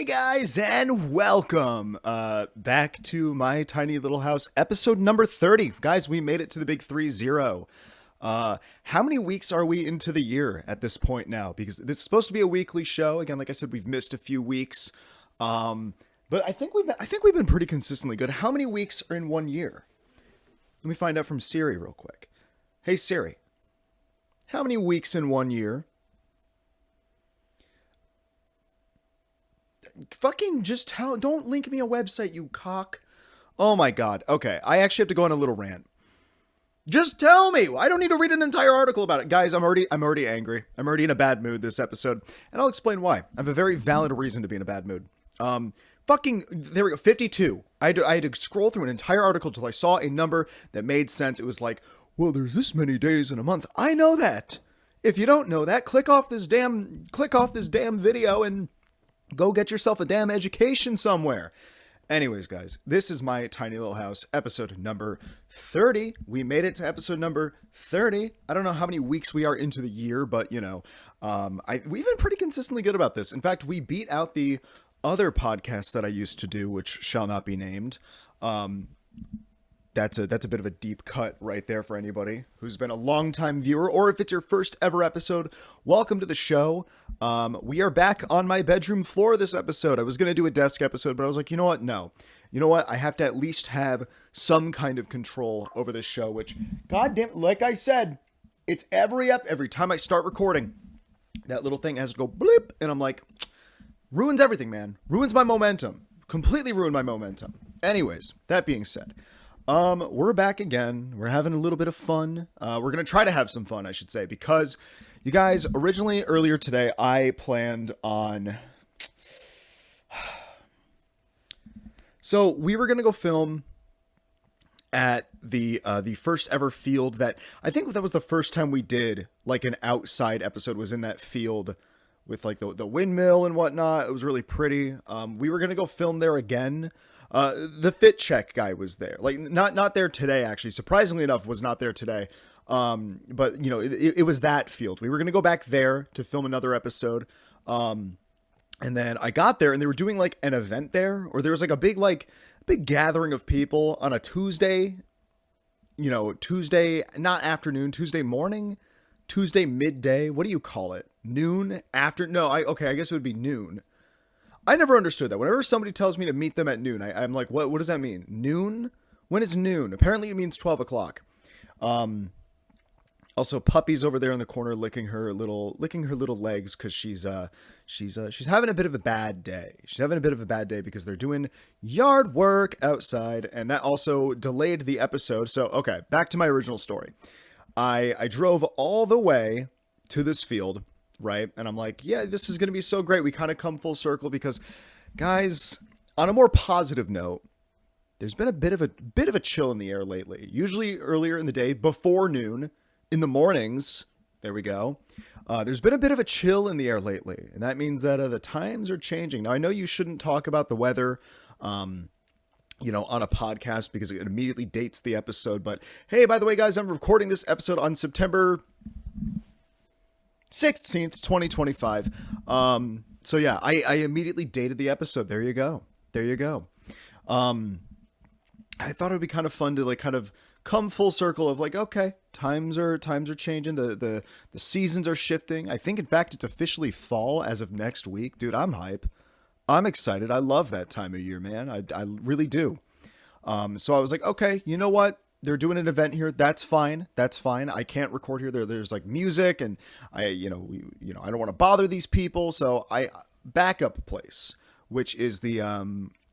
Hey guys, and welcome back to my tiny little house, episode number 30. Guys, we made it to the big 30. How many weeks are we into the year at this point now? Because this is supposed to be a weekly show. Again, like I said, we've missed a few weeks. But I think we've been pretty consistently good. How many weeks are in one year? Let me find out from Siri real quick. Hey Siri, how many weeks in one year? Fucking just tell. Don't link me a website, you cock. Oh my god. Okay, I actually have to go on a little rant. Just tell me. I don't need to read an entire article about it, guys. I'm already angry. I'm already in a bad mood this episode, and I'll explain why. I have a very valid reason to be in a bad mood. There we go. 52. I had to scroll through an entire article till I saw a number that made sense. It was like, well, there's this many days in a month. I know that. If you don't know that, click off this damn video and go get yourself a damn education somewhere. Anyways, guys, this is my tiny little house, episode number 30. We made it to episode number 30. I don't know how many weeks we are into the year, but we've been pretty consistently good about this. In fact, we beat out the other podcast that I used to do, which shall not be named. That's a bit of a deep cut right there for anybody who's been a longtime viewer, or if it's your first ever episode, welcome to the show. We are back on my bedroom floor this episode. I was going to do a desk episode, but I was like, you know what? No. You know what? I have to at least have some kind of control over this show, which, goddamn, like I said, it's every time I start recording, that little thing has to go bleep, and I'm like, ruins everything, man. Ruins my momentum. Completely ruined my momentum. Anyways, that being said, we're back again. We're having a little bit of fun. We're going to try to have some fun, I should say, because you guys, earlier today, I planned on, so we were going to go film at the first ever field that, I think that was the first time we did like an outside episode, was in that field with like the windmill and whatnot. It was really pretty. We were going to go film there again. The fit check guy was there, like not there today, actually, surprisingly enough, was not there today. But it was that field. We were going to go back there to film another episode. And then I got there and they were doing like an event there, or there was like a big gathering of people on a Tuesday, Tuesday, not afternoon, Tuesday morning, Tuesday midday. What do you call it? Noon after? No, I guess it would be noon. I never understood that. Whenever somebody tells me to meet them at noon, I'm like, what does that mean? Noon? When is noon? Apparently it means 12 o'clock. Also, Puppy's over there in the corner licking her little legs because she's having a bit of a bad day. She's having a bit of a bad day because they're doing yard work outside, and that also delayed the episode. So, okay, back to my original story. I drove all the way to this field, right? And I'm like, yeah, this is going to be so great. We kind of come full circle because, guys, on a more positive note, there's been a bit of a chill in the air lately. Usually earlier in the day, before noon, in the mornings, there we go. There's been a bit of a chill in the air lately, and that means that the times are changing. Now, I know you shouldn't talk about the weather, on a podcast because it immediately dates the episode. But hey, by the way, guys, I'm recording this episode on September 16th, 2025. So yeah, I immediately dated the episode. There you go. I thought it would be kind of fun to like kind of come full circle of like, okay, times are changing. The seasons are shifting. I think in fact it's officially fall as of next week. Dude, I'm hype. I'm excited. I love that time of year, man. I really do. So I was like, okay, you know what? They're doing an event here. That's fine. I can't record here. There's like music, and I don't want to bother these people. So I backup place, which is the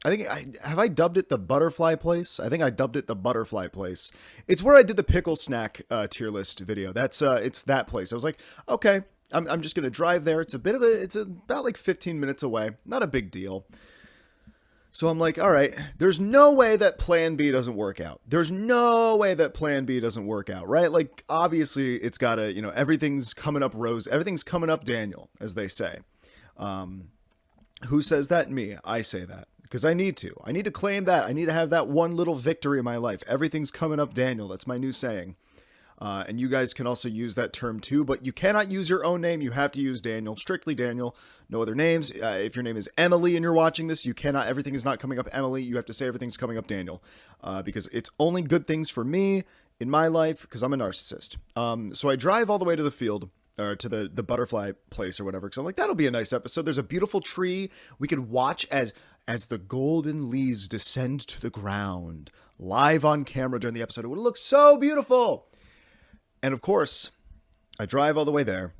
I dubbed it the butterfly place. I think I dubbed it the butterfly place. It's where I did the pickle snack tier list video. It's that place. I was like, okay, I'm just gonna drive there. It's about like 15 minutes away. Not a big deal. So I'm like, all right, there's no way that plan B doesn't work out. Right? Like, obviously it's gotta, everything's coming up rose. Everything's coming up Daniel, as they say. Who says that? Me. I say that because I need to claim that. I need to have that one little victory in my life. Everything's coming up Daniel. That's my new saying. And you guys can also use that term too, but you cannot use your own name. You have to use Daniel, strictly Daniel, no other names. If your name is Emily and you're watching this, you cannot, everything is not coming up Emily. You have to say everything's coming up Daniel, because it's only good things for me in my life, because I'm a narcissist. So I drive all the way to the field, or to the butterfly place or whatever, because I'm like, that'll be a nice episode. There's a beautiful tree. We could watch as the golden leaves descend to the ground live on camera during the episode. It would look so beautiful. And of course, I drive all the way there.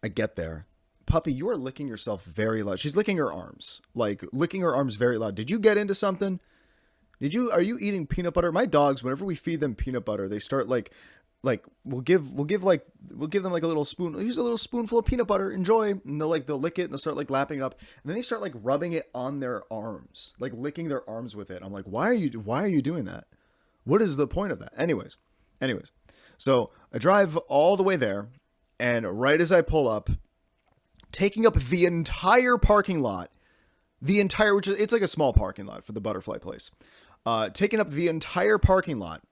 I get there. Puppy, you are licking yourself very loud. She's licking her arms. Like, licking her arms very loud. Did you get into something? Are you eating peanut butter? My dogs, whenever we feed them peanut butter, they start like we'll give them like a little spoon. Here's a little spoonful of peanut butter. Enjoy. And they'll lick it and they'll start like lapping it up. And then they start like rubbing it on their arms, like licking their arms with it. I'm like, why are you doing that? What is the point of that? Anyways. So I drive all the way there, and right as I pull up, taking up the entire parking lot, it's like a small parking lot for the butterfly place. Taking up the entire parking lot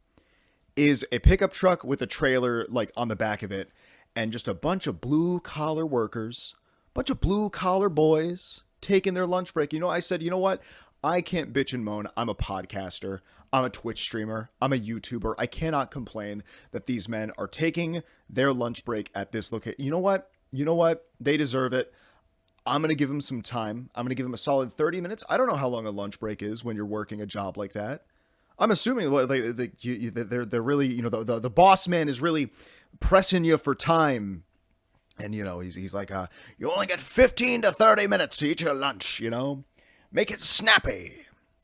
is a pickup truck with a trailer like on the back of it, and just a bunch of blue collar workers, bunch of blue collar boys taking their lunch break. I said, you know what? I can't bitch and moan. I'm a podcaster. I'm a Twitch streamer. I'm a YouTuber. I cannot complain that these men are taking their lunch break at this location. You know what? They deserve it. I'm going to give them some time. I'm going to give them a solid 30 minutes. I don't know how long a lunch break is when you're working a job like that. I'm assuming they're really, the boss man is really pressing you for time. And, he's like, you only get 15 to 30 minutes to eat your lunch, make it snappy.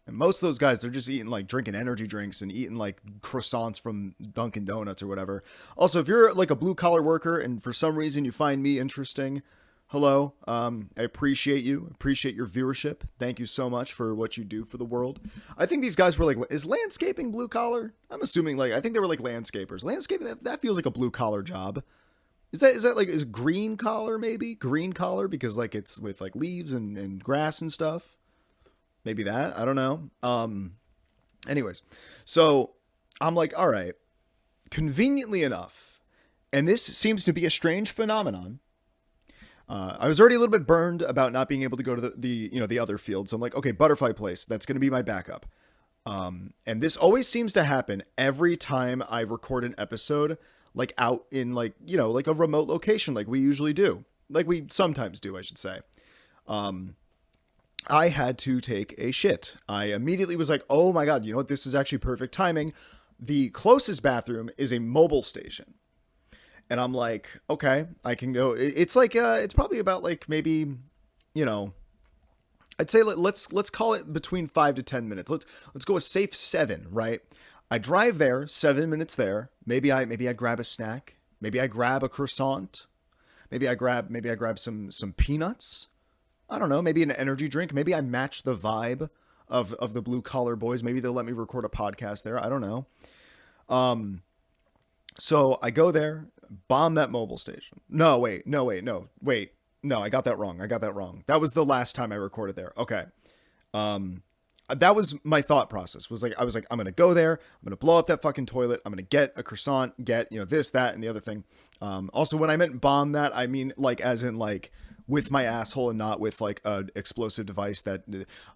And most of those guys, they're just drinking energy drinks and eating like croissants from Dunkin' Donuts or whatever. Also, if you're like a blue collar worker and for some reason you find me interesting, hello. I appreciate you. Appreciate your viewership. Thank you so much for what you do for the world. I think these guys were like, is landscaping blue collar? I'm assuming I think they were like landscapers. Landscaping, that feels like a blue collar job. Is green collar maybe? Green collar because it's with like leaves and grass and stuff. Maybe that. I don't know. Anyways, so I'm like, all right, conveniently enough, and this seems to be a strange phenomenon. I was already a little bit burned about not being able to go to the other field. So I'm like, okay, butterfly place. That's going to be my backup. And this always seems to happen every time I record an episode, like out in like a remote location, like we usually do, like we sometimes do, I should say. I had to take a shit. I immediately was like, oh my God, you know what? This is actually perfect timing. The closest bathroom is a mobile station. And I'm like, okay, I can go. It's like, it's probably about like maybe, I'd say let's call it between 5 to 10 minutes. Let's go a safe 7, right? I drive there, 7 minutes there. Maybe I grab a snack. Maybe I grab a croissant. Maybe I grab some peanuts. I don't know, maybe an energy drink. Maybe I match the vibe of the blue collar boys. Maybe they'll let me record a podcast there. I don't know. So I go there, bomb that mobile station. No, I got that wrong. That was the last time I recorded there. Okay. That was my thought process. I was like, I'm going to go there. I'm going to blow up that fucking toilet. I'm going to get a croissant, get, this, that, and the other thing. Also, when I meant bomb that, I mean like as in like with my asshole and not with like an explosive device. That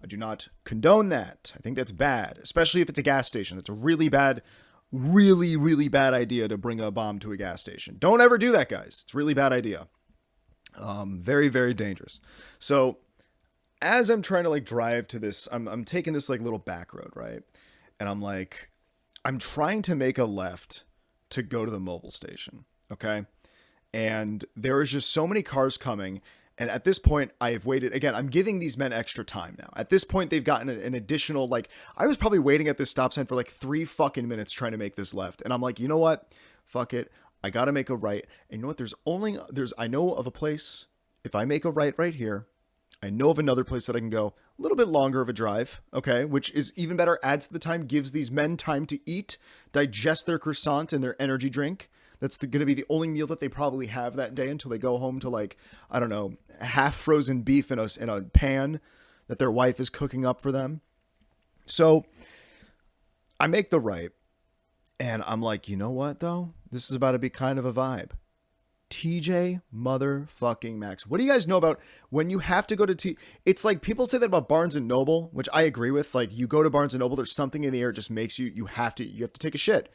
I do not condone that. I think that's bad, especially if it's a gas station. It's a really bad, really, really bad idea to bring a bomb to a gas station. Don't ever do that, guys. It's a really bad idea. Very, very dangerous. So as I'm trying to like drive to this, I'm taking this like little back road, right? And I'm trying to make a left to go to the mobile station. Okay. And there is just so many cars coming. And at this point, I've waited. Again, I'm giving these men extra time now. At this point, they've gotten an additional, I was probably waiting at this stop sign for 3 fucking minutes trying to make this left. And I'm like, you know what? Fuck it. I got to make a right. And you know what? I know of a place. If I make a right here, I know of another place that I can go a little bit longer of a drive. Okay. Which is even better. Adds to the time, gives these men time to eat, digest their croissant and their energy drink. That's going to be the only meal that they probably have that day until they go home to I don't know, half frozen beef in a pan that their wife is cooking up for them. So I make the right. And I'm like, you know what though? This is about to be kind of a vibe. TJ motherfucking Maxx. What do you guys know about when you have to go to It's like people say that about Barnes and Noble, which I agree with. Like you go to Barnes and Noble, there's something in the air that just makes you have to take a shit.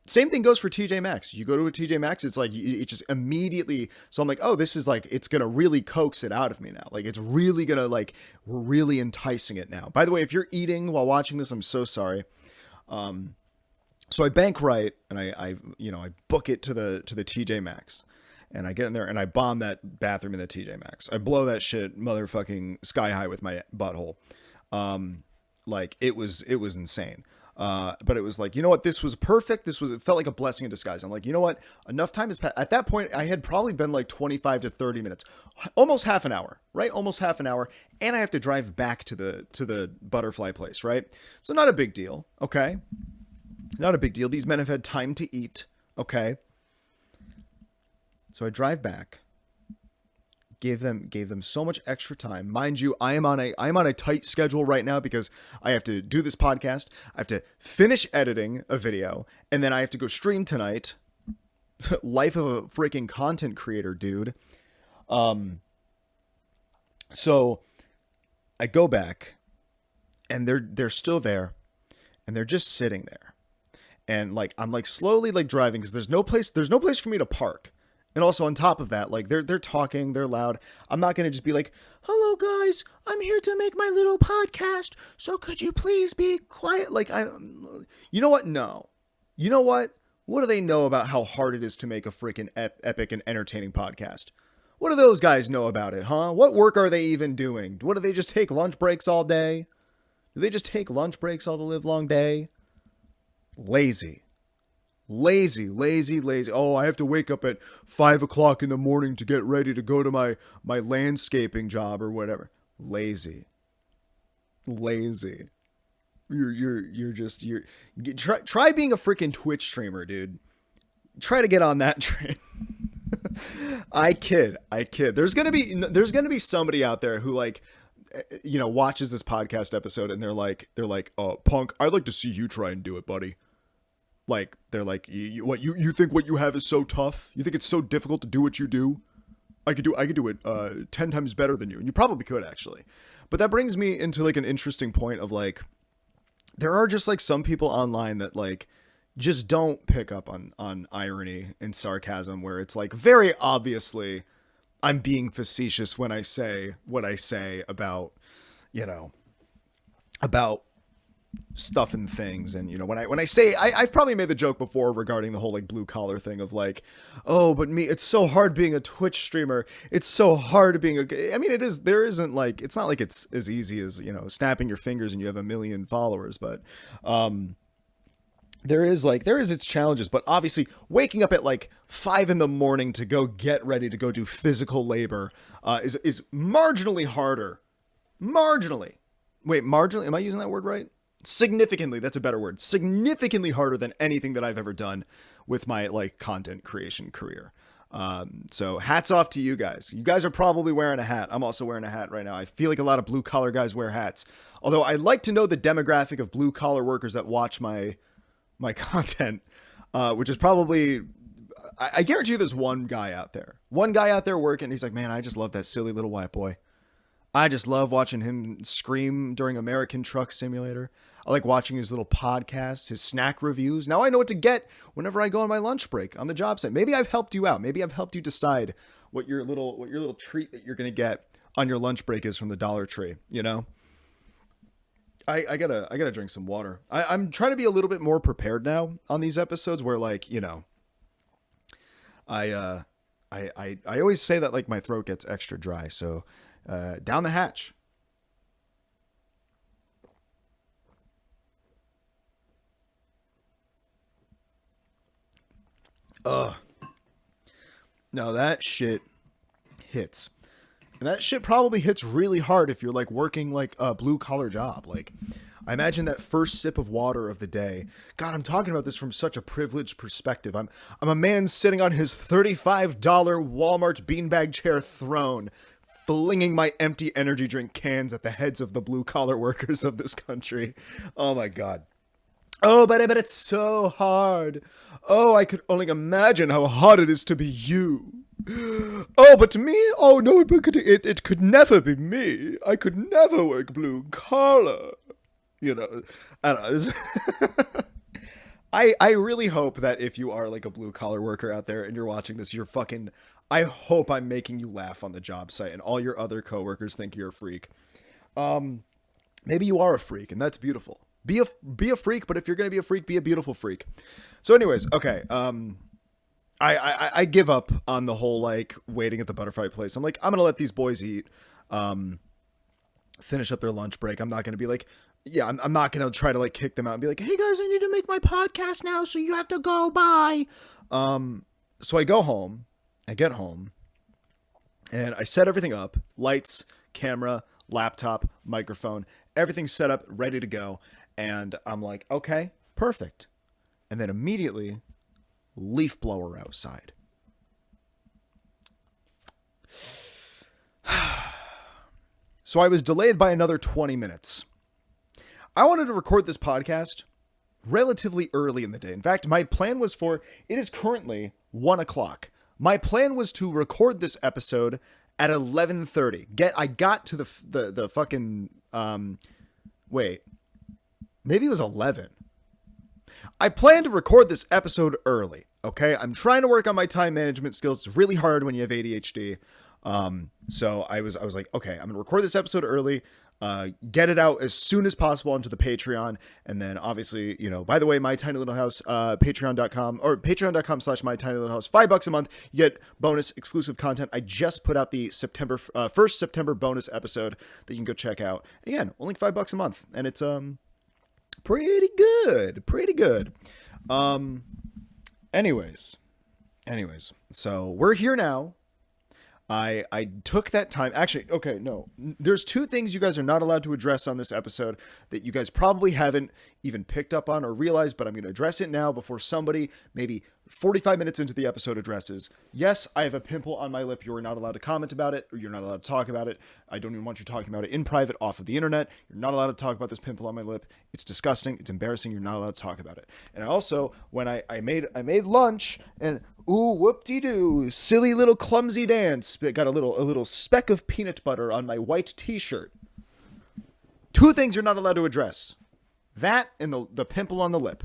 Same thing goes for TJ Maxx. You go to a TJ Maxx, it's like it just immediately. So I'm like, oh, this is like it's gonna really coax it out of me now. Like it's really gonna like we're really enticing it now. By the way, if you're eating while watching this, I'm so sorry. So I bank right and I book it to the TJ Maxx. And I get in there and I bomb that bathroom in the TJ Maxx. I blow that shit motherfucking sky high with my butthole. Like it was insane. But it was like, you know what? This was perfect. It felt like a blessing in disguise. I'm like, you know what? Enough time has passed. At that point, I had probably been like 25 to 30 minutes, almost half an hour, right? Almost half an hour. And I have to drive back to the butterfly place, right? So not a big deal. Okay. Not a big deal. These men have had time to eat. Okay. So I drive back. Gave them so much extra time. Mind you, I'm on a tight schedule right now because I have to do this podcast. I have to finish editing a video, and then I have to go stream tonight. Life of a freaking content creator, dude. So I go back, and they're still there, and they're just sitting there, and like I'm like slowly like driving because there's no place for me to park. And also on top of that, like they're talking, they're loud. I'm not going to just be like, hello guys, I'm here to make my little podcast. So could you please be quiet? Like you know what? No. You know what? What do they know about how hard it is to make a freaking epic and entertaining podcast? What do those guys know about it, huh? What work are they even doing? What do they just take lunch breaks all day? Do they just take lunch breaks all the live long day? Lazy. Lazy. Oh, I have to wake up at 5 o'clock in the morning to get ready to go to my landscaping job or whatever. Lazy. Try being a freaking Twitch streamer, dude. Try to get on that train. I kid. There's gonna be somebody out there who like, watches this podcast episode and they're like, oh, Punk, I'd like to see you try and do it, buddy. Like, they're like, you think what you have is so tough? You think it's so difficult to do what you do? I could do it 10 times better than you. And you probably could, actually. But that brings me into, like, an interesting point of, like, there are just, like, some people online that, like, just don't pick up on irony and sarcasm, where it's, like, very obviously I'm being facetious when I say what I say about, about stuff and things. And when I say I've probably made the joke before regarding the whole like blue collar thing of like, oh, but it's so hard being a Twitch streamer, it's so hard being I mean, it is, there isn't like, it's not like it's as easy as snapping your fingers and you have 1 million followers, but there is its challenges. But obviously waking up at like 5 in the morning to go get ready to go do physical labor is marginally harder. Marginally, am I using that word right? Significantly, that's a better word. Significantly harder than anything that I've ever done with my like content creation career. So hats off to you guys. You guys are probably wearing a hat. I'm also wearing a hat right now. I feel like a lot of blue collar guys wear hats. Although I'd like to know the demographic of blue collar workers that watch my content, which is probably, I guarantee you there's one guy out there working. He's like, man, I just love that silly little white boy. I just love watching him scream during American Truck Simulator. I like watching his little podcasts, his snack reviews. Now I know what to get whenever I go on my lunch break on the job site. Maybe I've helped you out. Maybe I've helped you decide what your little treat that you're going to get on your lunch break is from the Dollar Tree, I gotta drink some water. I'm trying to be a little bit more prepared now on these episodes where like, I always say that like my throat gets extra dry. So down the hatch. No, that shit hits. And that shit probably hits really hard if you're like working like a blue collar job. Like, I imagine that first sip of water of the day. God, I'm talking about this from such a privileged perspective. I'm a man sitting on his $35 Walmart beanbag chair throne, flinging my empty energy drink cans at the heads of the blue collar workers of this country. Oh my God. Oh, but it's so hard. Oh, I could only imagine how hard it is to be you. Oh, but to me, oh no, it could never be me. I could never work blue collar. You know, I don't know. I really hope that if you are like a blue collar worker out there and you're watching this, you're fucking. I hope I'm making you laugh on the job site and all your other coworkers think you're a freak. Maybe you are a freak and that's beautiful. Be a freak, but if you're gonna be a freak, be a beautiful freak. So, anyways, okay. I give up on the whole like waiting at the butterfly place. I'm like, I'm gonna let these boys eat, finish up their lunch break. I'm not gonna be like, yeah, I'm not gonna try to like kick them out and be like, hey guys, I need to make my podcast now, so you have to go. Bye. So I go home. I get home, and I set everything up: lights, camera, laptop, microphone, everything's set up, ready to go. And I'm like, okay, perfect. And then immediately, leaf blower outside. So I was delayed by another 20 minutes. I wanted to record this podcast relatively early in the day. In fact, my plan was it is currently 1 o'clock. My plan was to record this episode at 11:30. I got to the fucking, wait, maybe it was 11. I plan to record this episode early, okay? I'm trying to work on my time management skills. It's really hard when you have ADHD. So I was like, okay, I'm gonna record this episode early, get it out as soon as possible onto the Patreon, and then obviously, by the way, My Tiny Little House, patreon.com or patreon.com/My Tiny Little House, $5 a month, you get bonus exclusive content. I just put out the first September bonus episode that you can go check out. Again, only $5 a month, and it's pretty good. Anyways, so we're here now. I took that time. Actually, okay, no. There's two things you guys are not allowed to address on this episode that you guys probably haven't even picked up on or realized, but I'm going to address it now before somebody, maybe 45 minutes into the episode, addresses. Yes, I have a pimple on my lip. You are not allowed to comment about it, or you're not allowed to talk about it. I don't even want you talking about it in private off of the internet. You're not allowed to talk about this pimple on my lip. It's disgusting. It's embarrassing. You're not allowed to talk about it. And also, when I made lunch and ooh, whoop-de-doo, silly little clumsy dance. It got a little speck of peanut butter on my white t-shirt. Two things you're not allowed to address. That and the pimple on the lip.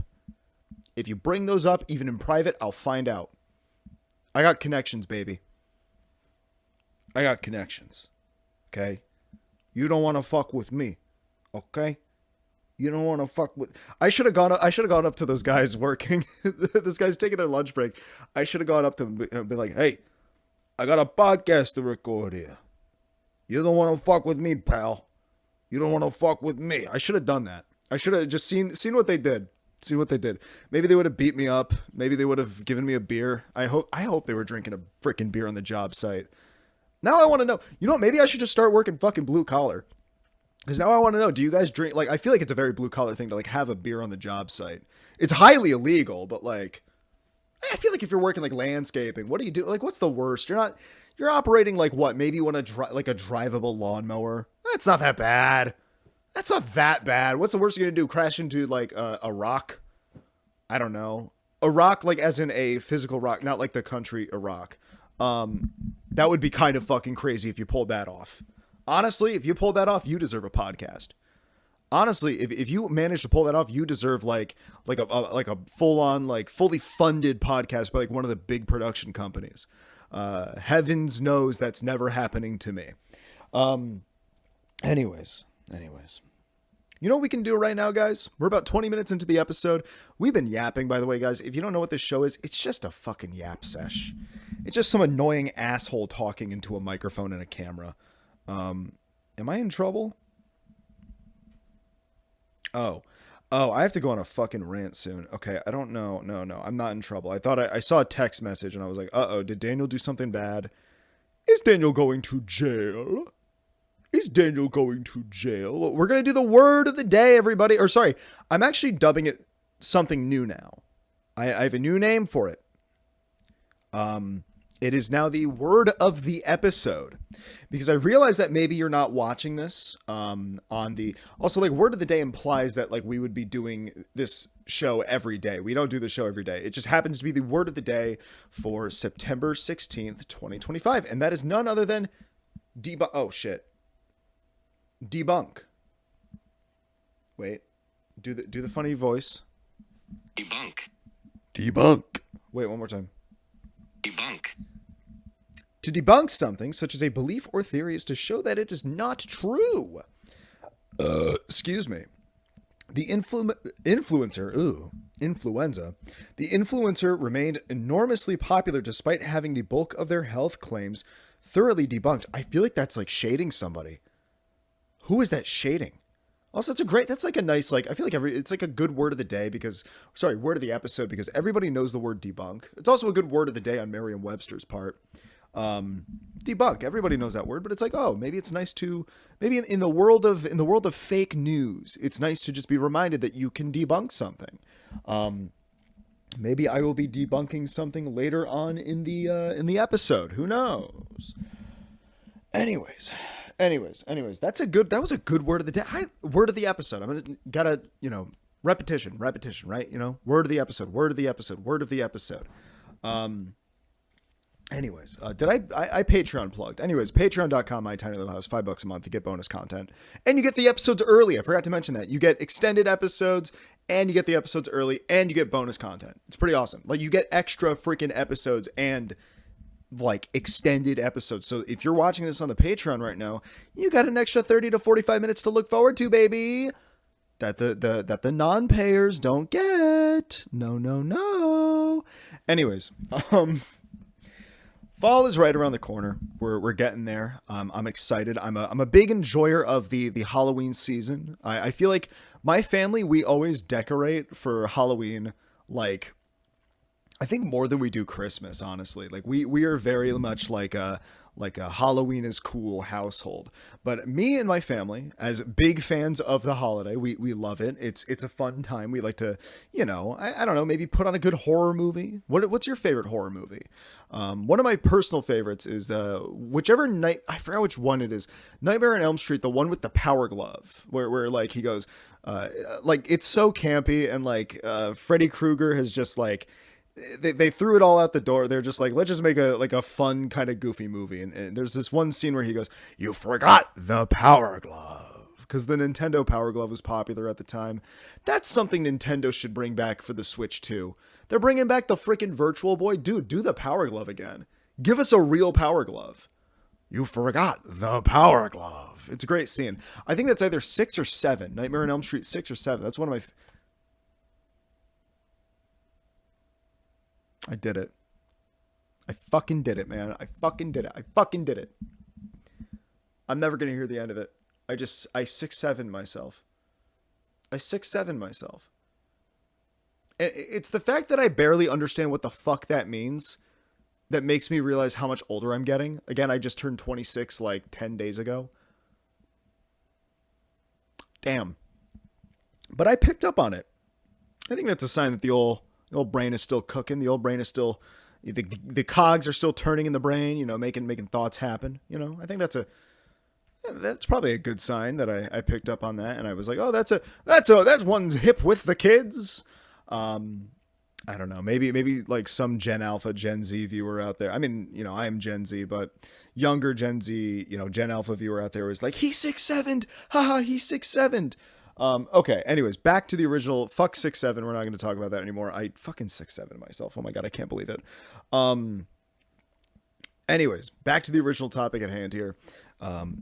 If you bring those up, even in private, I'll find out. I got connections, baby. I got connections. Okay? You don't want to fuck with me. Okay? You don't want to fuck with. I should have gone up to those guys working. This guy's taking their lunch break. I should have gone up to them and be like, "Hey, I got a podcast to record here. You don't want to fuck with me, pal. You don't want to fuck with me." I should have done that. I should have just seen what they did. See what they did. Maybe they would have beat me up. Maybe they would have given me a beer. I hope they were drinking a freaking beer on the job site. Now I want to know. You know what? Maybe I should just start working fucking blue collar. Because now I want to know, do you guys drink, like, I feel like it's a very blue collar thing to, like, have a beer on the job site. It's highly illegal, but, like, I feel like if you're working, like, landscaping, what do you do? Like, what's the worst? You're operating, like, what? Maybe you want to, like, a drivable lawnmower. That's not that bad. That's not that bad. What's the worst you're going to do? Crash into, like, a rock? I don't know. A rock, like, as in a physical rock, not like the country Iraq. That would be kind of fucking crazy if you pulled that off. Honestly, if you pull that off, you deserve a podcast. Honestly, if you manage to pull that off, you deserve like a full on, like, fully funded podcast by like one of the big production companies. Heavens knows that's never happening to me. Anyways, you know what we can do right now, guys? We're about 20 minutes into the episode. We've been yapping, by the way, guys. If you don't know what this show is, it's just a fucking yap sesh. It's just some annoying asshole talking into a microphone and a camera. Am I in trouble? Oh, I have to go on a fucking rant soon. Okay, I don't know. No, I'm not in trouble. I thought I saw a text message and I was like, uh-oh, did Daniel do something bad? Is Daniel going to jail? We're going to do the word of the day, everybody. Or sorry, I'm actually dubbing it something new now. I have a new name for it. It is now the word of the episode, because I realize that maybe you're not watching this on the, also, like, word of the day implies that, like, we would be doing this show every day. We don't do the show every day. It just happens to be the word of the day for September 16th, 2025. And that is none other than oh shit. Debunk. Wait. Do the funny voice. Debunk. Debunk. Wait, one more time. Debunk. To debunk something, such as a belief or theory, is to show that it is not true. Excuse me. The influenza. The influencer remained enormously popular despite having the bulk of their health claims thoroughly debunked. I feel like that's like shading somebody. Who is that shading? Also, that's like a nice, like, I feel like it's like a good word of the day word of the episode, because everybody knows the word debunk. It's also a good word of the day on Merriam-Webster's part. Debunk. Everybody knows that word, but it's like, oh, maybe it's nice to, maybe in the world of fake news, it's nice to just be reminded that you can debunk something. Maybe I will be debunking something later on in the episode. Who knows? Anyways, that was a good word of the day. Word of the episode. Gotta, repetition, right? Word of the episode. Anyways, I Patreon plugged. Anyways, patreon.com, my tiny little house, $5 a month to get bonus content. And you get the episodes early. I forgot to mention that. You get extended episodes, and you get the episodes early, and you get bonus content. It's pretty awesome. Like, you get extra freaking episodes and, like, extended episodes. So if you're watching this on the Patreon right now, you got an extra 30 to 45 minutes to look forward to, baby. That the non-payers don't get. No. Anyways, fall is right around the corner. We're getting there. I'm excited. I'm a big enjoyer of the Halloween season. I feel like my family, we always decorate for Halloween, like, I think more than we do Christmas, honestly. Like, we are very much like a Halloween is cool household. But me and my family, as big fans of the holiday, we love it. It's a fun time. We like to, I don't know, maybe put on a good horror movie. What's your favorite horror movie? One of my personal favorites is whichever night, I forgot which one it is. Nightmare on Elm Street, the one with the power glove, where like he goes, like, it's so campy, and like Freddy Krueger has just like, they threw it all out the door. They're just like, let's just make a fun kind of goofy movie. And there's this one scene where he goes, "You forgot the Power Glove," because the Nintendo Power Glove was popular at the time. That's something Nintendo should bring back for the Switch too. They're bringing back the freaking Virtual Boy. Dude, do the Power Glove again. Give us a real Power Glove. You forgot the Power Glove. It's a great scene. I think that's either 6 or 7. Nightmare on Elm Street 6 or 7. That's one of my... I did it. I fucking did it, man. I fucking did it. I'm never going to hear the end of it. I 6-7 myself. It's the fact that I barely understand what the fuck that means that makes me realize how much older I'm getting. Again, I just turned 26 like 10 days ago. Damn. But I picked up on it. I think that's a sign that the old brain is still cooking. The old brain is still, the cogs are still turning in the brain, making thoughts happen. I think that's probably a good sign that I picked up on that. And I was like, oh, that's one's hip with the kids. I don't know. Maybe like some Gen Alpha, Gen Z viewer out there. I mean, I am Gen Z, but younger Gen Z, Gen Alpha viewer out there was like, he's 6'7", haha, he's 6'7". Okay. Anyways, back to the original. Fuck 6'7". We're not going to talk about that anymore. I fucking 6'7" myself. Oh my god, I can't believe it. Anyways, back to the original topic at hand here.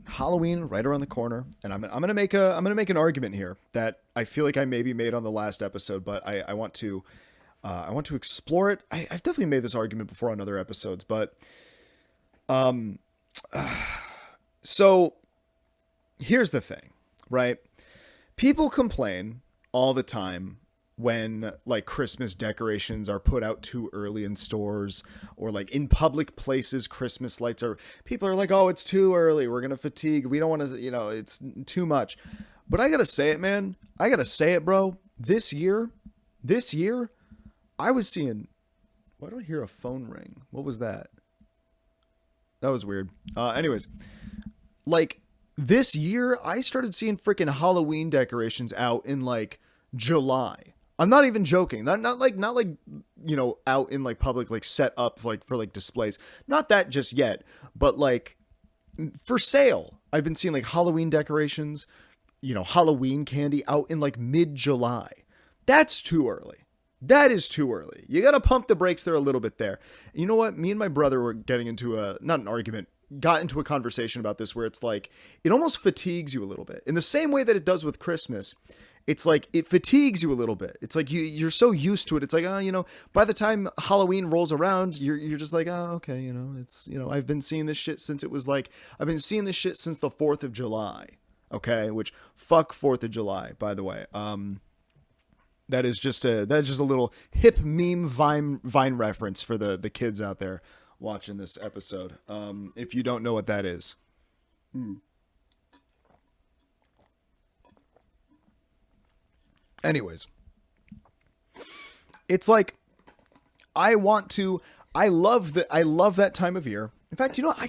Halloween right around the corner, and I'm gonna make an argument here that I feel like I maybe made on the last episode, but I want to explore it. I've definitely made this argument before on other episodes, but so here's the thing, right? People complain all the time when like Christmas decorations are put out too early in stores, or like in public places, Christmas lights people are like, oh, it's too early. We're going to fatigue. We don't want to, it's too much. But I got to say it, man. I got to say it, bro. This year, I was seeing, why do I hear a phone ring? What was that? That was weird. Anyways, like this year, I started seeing freaking Halloween decorations out in like July. I'm not even joking. Not like out in like public, like set up like for like displays. Not that just yet, but like for sale. I've been seeing like Halloween decorations, Halloween candy out in like mid-July. That's too early. That is too early. You got to pump the brakes there a little bit there. You know what? Me and my brother were getting into not an argument, got into a conversation about this where it's like, it almost fatigues you a little bit. In the same way that it does with Christmas, it's like, it fatigues you a little bit. It's like you're so used to it. It's like, by the time Halloween rolls around, you're just like, oh, okay, it's, I've been seeing this shit since I've been seeing this shit since the 4th of July. Okay. Which fuck 4th of July, by the way. That's just a little hip meme Vine reference for the kids out there watching this episode. If you don't know what that is. Anyways, it's like I love that time of year. In fact, I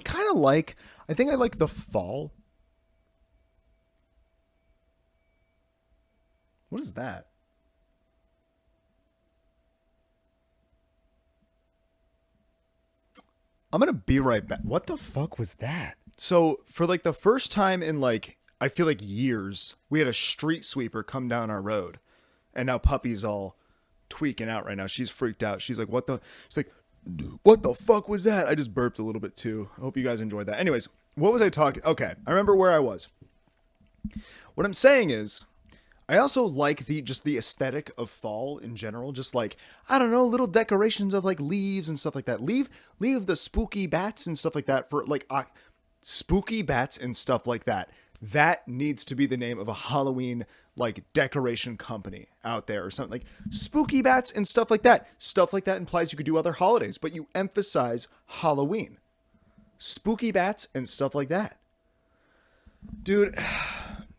think I like the fall. What is that? I'm going to be right back. What the fuck was that? So for like the first time in like, I feel like years, we had a street sweeper come down our road, and now Puppy's all tweaking out right now. She's freaked out. She's like, she's like, what the fuck was that? I just burped a little bit too. I hope you guys enjoyed that. Anyways, what was I talking? Okay. I remember where I was. What I'm saying is, I also like the aesthetic of fall in general. Just like, I don't know, little decorations of like leaves and stuff like that. Leave the spooky bats and stuff like that for like spooky bats and stuff like that. That needs to be the name of a Halloween like decoration company out there or something, like spooky bats and stuff like that. Stuff like that implies you could do other holidays, but you emphasize Halloween. Spooky bats and stuff like that. Dude,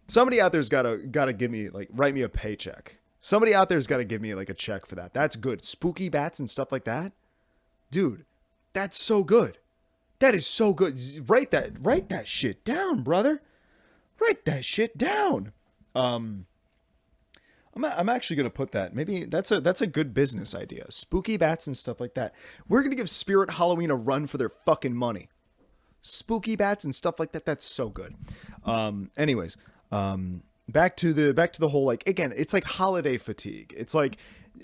somebody out there's gotta give me like write me a paycheck. Somebody out there's gotta give me like a check for that. That's good. Spooky bats and stuff like that. Dude, that's so good. That is so good. Write that shit down, brother. Write that shit down. I'm actually gonna put that. Maybe that's a good business idea. Spooky bats and stuff like that. We're gonna give Spirit Halloween a run for their fucking money. Spooky bats and stuff like that. That's so good. Anyways, back to the whole, like, again, it's like holiday fatigue. It's like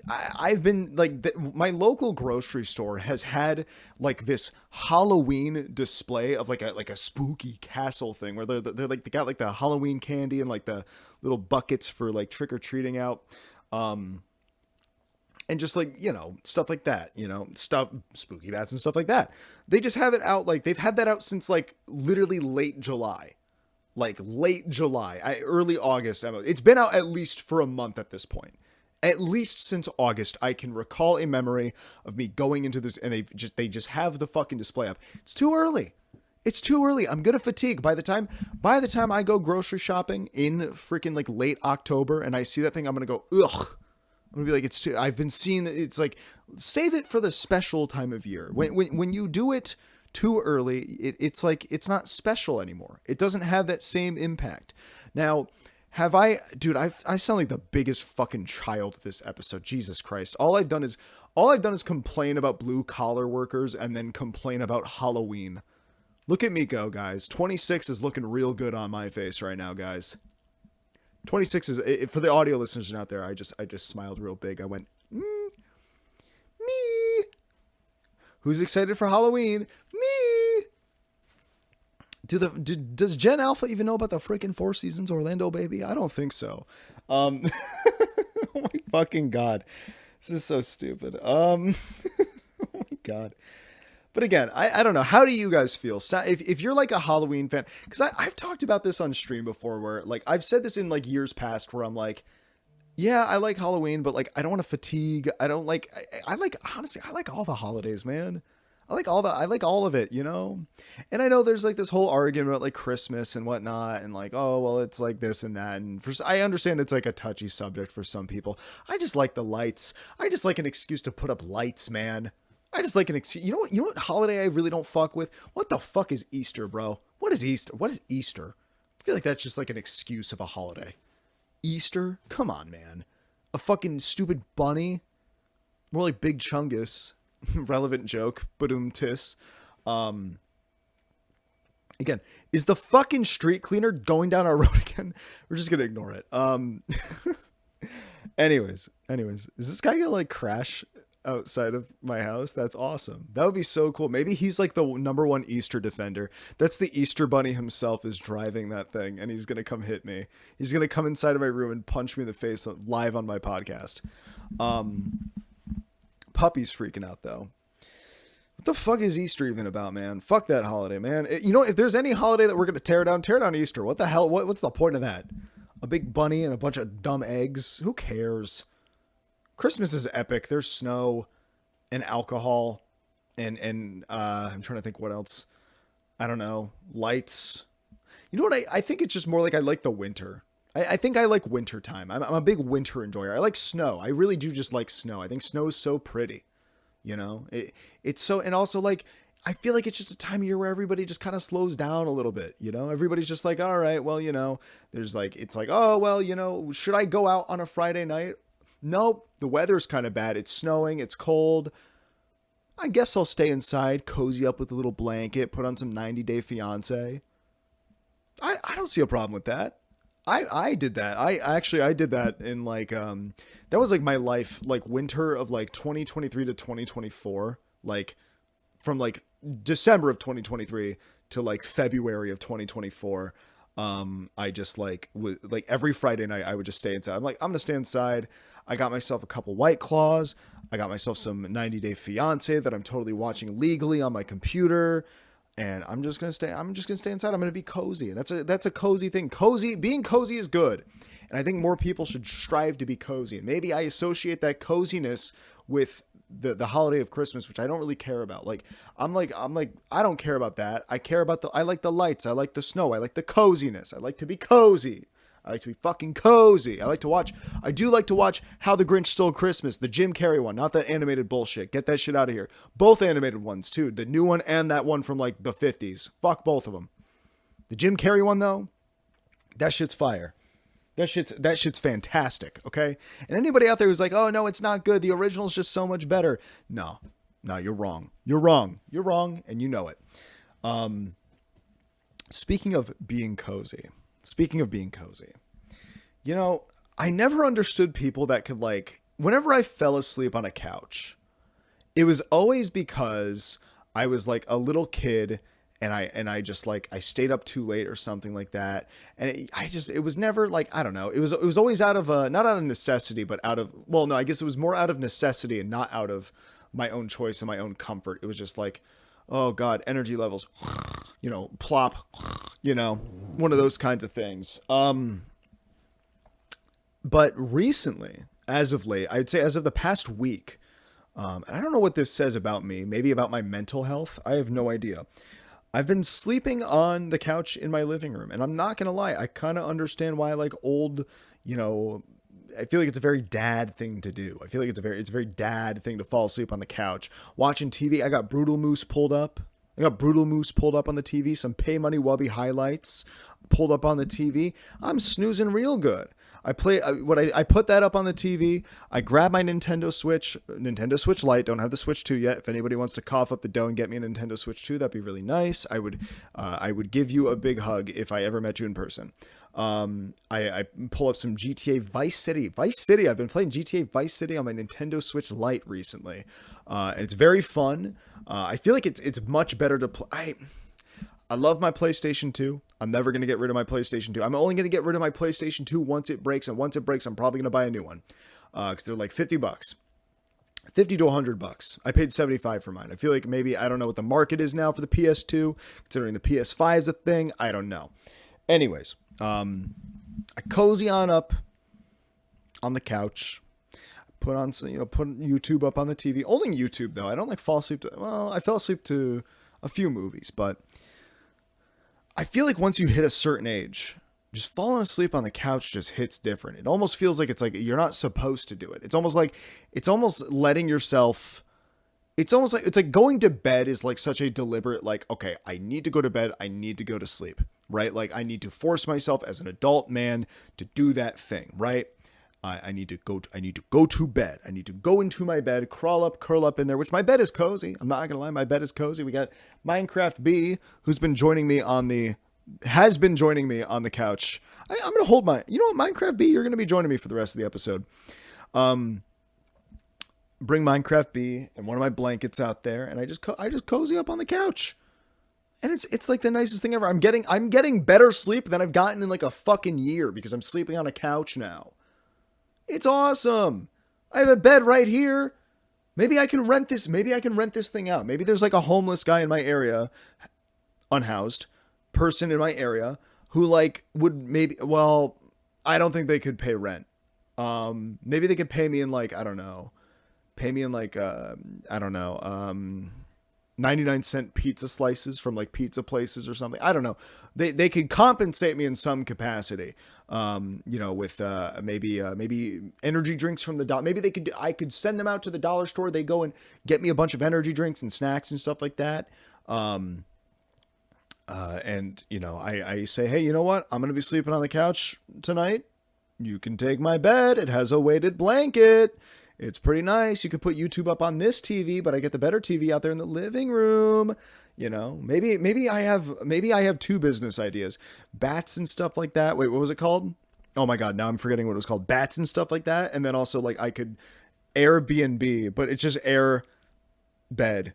I've been like my local grocery store has had like this Halloween display of like a spooky castle thing where they're like they got like the Halloween candy and like the little buckets for like trick or treating out, and just like stuff like that, stuff spooky bats and stuff like that. They just have it out, like they've had that out since like literally late July. Early August. It's been out at least for a month at this point. At least since August, I can recall a memory of me going into this, and they just have the fucking display up. It's too early. It's too early. I'm gonna fatigue by the time I go grocery shopping in freaking like late October, and I see that thing. I'm gonna go ugh. I'm gonna be like, it's too. I've been seeing that. It's like, save it for the special time of year. When you do it too early, it's like it's not special anymore. It doesn't have that same impact. Now, I sound like the biggest fucking child this episode. Jesus Christ. All I've done is complain about blue collar workers and then complain about Halloween. Look at me go, guys. 26 is looking real good on my face right now, guys. 26 is, for the audio listeners out there, I just smiled real big. I went, me. Who's excited for Halloween? Me. Does Gen Alpha even know about the freaking Four Seasons Orlando, baby? I don't think so. Oh my fucking God. This is so stupid. Oh my God. But again, I don't know. How do you guys feel? If you're like a Halloween fan, because I've talked about this on stream before where like I've said this in like years past where I'm like, yeah, I like Halloween, but like I don't want to fatigue. I don't like I like, honestly, I like all the holidays, man. I like all of it, And I know there's like this whole argument about like Christmas and whatnot, and like, oh well, it's like this and that, and I understand it's like a touchy subject for some people. I just like the lights. I just like an excuse to put up lights, man. I just like an excuse. You know what holiday I really don't fuck with? What the fuck is Easter, bro? What is Easter? What is Easter? I feel like that's just like an excuse of a holiday. Easter? Come on, man. A fucking stupid bunny? More like Big Chungus. Relevant joke. Badoom tis. Again, is the fucking street cleaner going down our road again? We're just gonna ignore it. Anyways, is this guy gonna like crash outside of my house? That's awesome. That would be so cool. Maybe he's like the number one Easter defender. That's the Easter bunny himself is driving that thing, and he's gonna come hit me. He's gonna come inside of my room and punch me in the face live on my podcast. Puppy's freaking out though. What the fuck is Easter even about, man? Fuck that holiday, man. If there's any holiday that we're gonna tear down Easter. What the hell? What's the point of that? A big bunny and a bunch of dumb eggs. Who cares? Christmas is epic. There's snow and alcohol and I'm trying to think what else. I don't know. Lights. You know what? I think it's just more like I like the winter. I think I like winter time. I'm a big winter enjoyer. I like snow. I really do just like snow. I think snow is so pretty. It's so, and also like, I feel like it's just a time of year where everybody just kind of slows down a little bit, everybody's just like, all right, well, there's like, it's like, oh, well, should I go out on a Friday night? Nope. The weather's kind of bad. It's snowing. It's cold. I guess I'll stay inside, cozy up with a little blanket, put on some 90 Day Fiance. I don't see a problem with that. I did that. I did that in like, that was like my life, like winter of like 2023 to 2024, like from like December of 2023 to like February of 2024. I just like like every Friday night I would just stay inside. I'm like, I'm going to stay inside. I got myself a couple White Claws. I got myself some 90 Day Fiance that I'm totally watching legally on my computer. And I'm just going to stay inside. I'm going to be cozy. That's a cozy thing. Being cozy is good. And I think more people should strive to be cozy. And maybe I associate that coziness with the holiday of Christmas, which I don't really care about. I'm like, I don't care about that. I like the lights. I like the snow. I like the coziness. I like to be cozy. I like to be fucking cozy. I do like to watch How the Grinch Stole Christmas, the Jim Carrey one, not that animated bullshit. Get that shit out of here. Both animated ones too. The new one and that one from like the 50s. Fuck both of them. The Jim Carrey one though, that shit's fire. That shit's fantastic, okay? And anybody out there who's like, oh no, it's not good. The original's just so much better. No, you're wrong. You're wrong, and you know it. Speaking of being cozy, I never understood people that could like, whenever I fell asleep on a couch, it was always because I was like a little kid and I just like, I stayed up too late or something like that. And it was never like, I don't know. It was always out of not out of necessity, but I guess it was more out of necessity and not out of my own choice and my own comfort. It was just like, oh God, energy levels, plop, one of those kinds of things. But recently, as of late, I'd say as of the past week, and I don't know what this says about me, maybe about my mental health. I have no idea. I've been sleeping on the couch in my living room, and I'm not going to lie. I kind of understand why like old, I feel like it's a very dad thing to do. I feel like it's a very dad thing to fall asleep on the couch. Watching TV, I got Brutal Moose pulled up on the TV. Some Pay Money Wubby highlights pulled up on the TV. I'm snoozing real good. I put that up on the TV. I grab my Nintendo Switch Lite. Don't have the Switch 2 yet. If anybody wants to cough up the dough and get me a Nintendo Switch 2, that'd be really nice. I would give you a big hug if I ever met you in person. I pull up some GTA Vice City. I've been playing GTA Vice City on my Nintendo Switch Lite recently. And it's very fun. I feel like it's much better to play. I love my PlayStation 2. I'm never going to get rid of my PlayStation 2. I'm only going to get rid of my PlayStation 2 once it breaks. And once it breaks, I'm probably going to buy a new one. Cause they're like $50, $50 to $100. I paid $75 for mine. I feel like maybe, I don't know what the market is now for the PS2, considering the PS5 is a thing. I don't know. Anyways, I cozy on up on the couch, put on some, put YouTube up on the TV. Only YouTube though. I don't like fall asleep to, I fell asleep to a few movies, but I feel like once you hit a certain age, just falling asleep on the couch just hits different. It almost feels like it's like you're not supposed to do it. It's almost letting yourself it's almost like, it's like going to bed is like such a deliberate, like, okay, I need to go to bed. I need to go to sleep, right? Like I need to force myself as an adult man to do that thing, right? I need to go. I need to go to bed. I need to go into my bed, crawl up, curl up in there. Which my bed is cozy. I'm not gonna lie, my bed is cozy. We got Minecraft B, who's been joining me on the, has been joining me on the couch. I'm gonna hold my. You know what, Minecraft B, you're gonna be joining me for the rest of the episode. Bring Minecraft B and one of my blankets out there, and I just cozy up on the couch. And it's like the nicest thing ever. I'm getting better sleep than I've gotten in like a fucking year because I'm sleeping on a couch now. It's awesome. I have a bed right here. Maybe I can rent this. Maybe I can rent this thing out. Maybe there's like a homeless guy in my area, unhoused person in my area who like would maybe, well, I don't think they could pay rent. Maybe they could pay me in like, I don't know, I don't know, 99-cent pizza slices from like pizza places or something. I don't know. They could compensate me in some capacity. With maybe energy drinks from the dollar. Maybe I could send them out to the dollar store. They go and get me a bunch of energy drinks and snacks and stuff like that. And I say, hey, you know what? I'm going to be sleeping on the couch tonight. You can take my bed. It has a weighted blanket. It's pretty nice. You could put YouTube up on this TV, but I get the better TV out there in the living room. Maybe I have two business ideas. Bats and stuff like that. Wait, what was it called? Oh my God, now I'm forgetting what it was called. Bats and stuff like that. And then also like I could Airbnb, but it's just air bed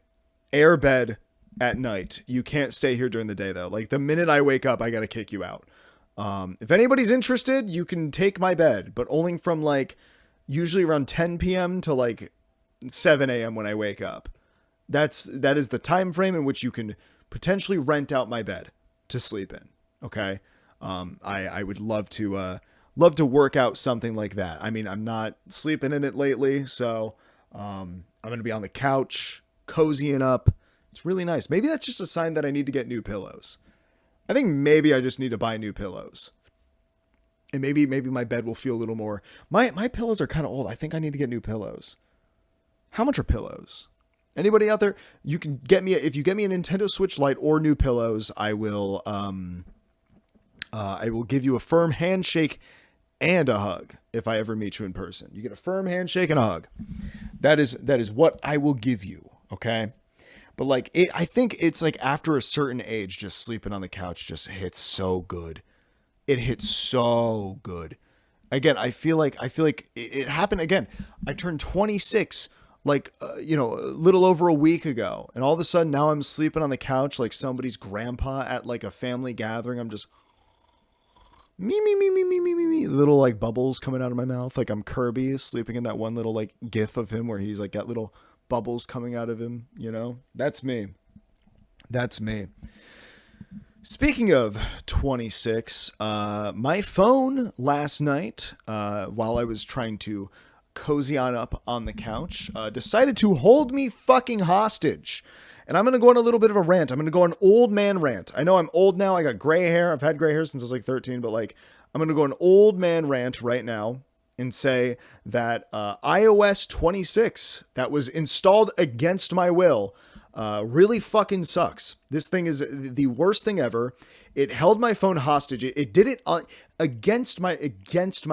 at night. You can't stay here during the day though. Like the minute I wake up, I got to kick you out. If anybody's interested, you can take my bed, but only from like usually around 10 p.m. to like 7 a.m. when I wake up. That is the time frame in which you can potentially rent out my bed to sleep in. Okay. I would love to work out something like that. I mean, I'm not sleeping in it lately, so, I'm going to be on the couch, cozying up. It's really nice. Maybe that's just a sign that I need to get new pillows. I think maybe I just need to buy new pillows. And maybe my bed will feel a little more. My pillows are kind of old. I think I need to get new pillows. How much are pillows? Anybody out there? You can get me if you get me a Nintendo Switch Lite or new pillows. I will give you a firm handshake and a hug if I ever meet you in person. You get a firm handshake and a hug. That is what I will give you. Okay. But like I think it's like after a certain age, just sleeping on the couch just hits so good. It hits so good. Again, I feel like it happened again. I turned 26 a little over a week ago, and all of a sudden now I'm sleeping on the couch like somebody's grandpa at like a family gathering. I'm just me, little like bubbles coming out of my mouth, like I'm Kirby sleeping in that one little like gif of him where he's like got little bubbles coming out of him. That's me. Speaking of 26, my phone last night, while I was trying to cozy on up on the couch, decided to hold me fucking hostage. And I'm going to go on a little bit of a rant. I'm going to go on old man rant. I know I'm old now. I got gray hair. I've had gray hair since I was like 13, but like I'm going to go on old man rant right now and say that iOS 26 that was installed against my will really fucking sucks. This thing is the worst thing ever. It held my phone hostage. It did it against my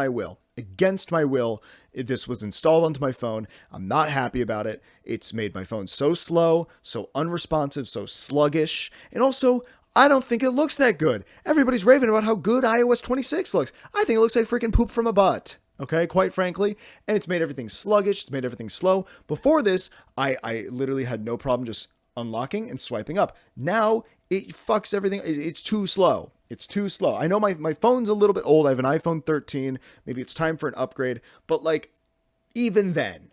will. Against my will. This was installed onto my phone. I'm not happy about it. It's made my phone so slow, so unresponsive, so sluggish. And also, I don't think it looks that good. Everybody's raving about how good iOS 26 looks. I think it looks like freaking poop from a butt. Okay, quite frankly. And it's made everything sluggish. It's made everything slow. Before this, I literally had no problem just unlocking and swiping up. Now, it fucks everything. It's too slow. It's too slow. I know my phone's a little bit old. I have an iPhone 13. Maybe it's time for an upgrade. But like, even then,